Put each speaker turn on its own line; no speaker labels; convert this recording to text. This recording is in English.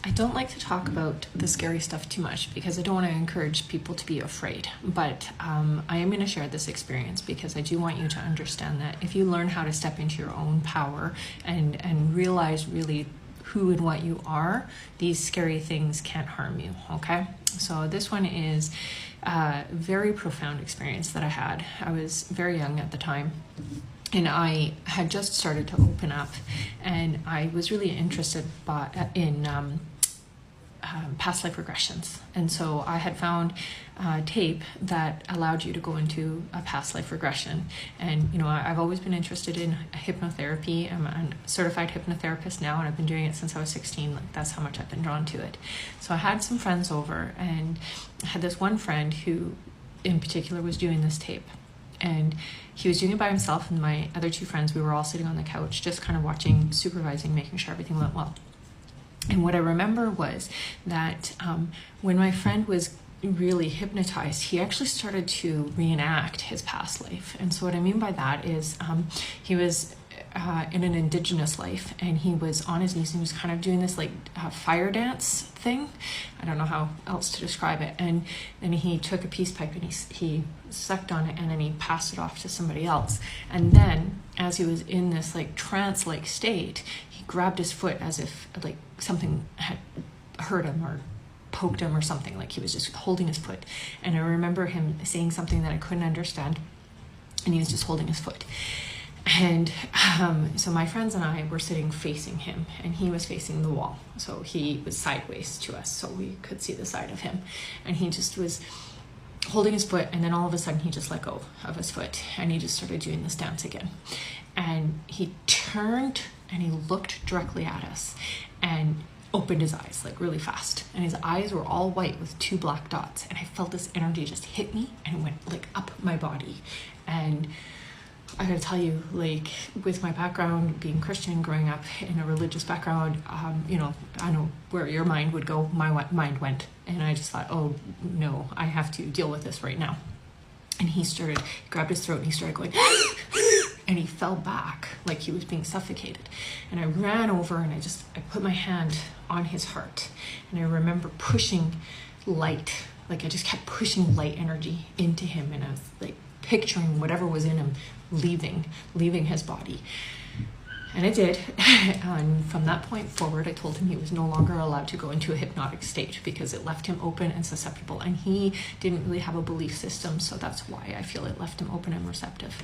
I don't like to talk about the scary stuff too much because I don't want to encourage people to be afraid, but I am going to share this experience because I do want you to understand that if you learn how to step into your own power and realize really who and what you are, these scary things can't harm you, okay? So this one is a very profound experience that I had. I was very young at the time, and I had just started to open up, and I was really interested in past life regressions. And so I had found tape that allowed you to go into a past life regression. And, you know, I've always been interested in hypnotherapy. I'm a certified hypnotherapist now, and I've been doing it since I was 16. Like, that's how much I've been drawn to it. So I had some friends over, and I had this one friend who in particular was doing this tape. And he was doing it by himself, and my other two friends, we were all sitting on the couch, just kind of watching, supervising, making sure everything went well. And what I remember was that when my friend was really hypnotized, he actually started to reenact his past life. And so what I mean by that is he was in an indigenous life, and he was on his knees, and he was kind of doing this like fire dance thing. I don't know how else to describe it. And then he took a peace pipe and he sucked on it, and then he passed it off to somebody else. And then as he was in this like trance-like state, he grabbed his foot as if like something had hurt him or poked him or something, like he was just holding his foot. And I remember him saying something that I couldn't understand, and he was just holding his foot. And so my friends and I were sitting facing him, and he was facing the wall. So he was sideways to us, so we could see the side of him. And he just was holding his foot, and then all of a sudden he just let go of his foot, and he just started doing this dance again. And he turned and he looked directly at us and opened his eyes like really fast, and his eyes were all white with 2 black dots. And I felt this energy just hit me, and it went like up my body. And I gotta tell you, like, with my background being Christian, growing up in a religious background, you know, I know where your mind would go. My mind went, and I just thought, oh no, I have to deal with this right now. And he grabbed his throat, and he started going and he fell back like he was being suffocated. And I ran over, and I put my hand on his heart, and I remember pushing light, like I just kept pushing light energy into him, and I was like picturing whatever was in him leaving his body. And it did. And from that point forward, I told him he was no longer allowed to go into a hypnotic state because it left him open and susceptible. And he didn't really have a belief system, so that's why I feel it left him open and receptive.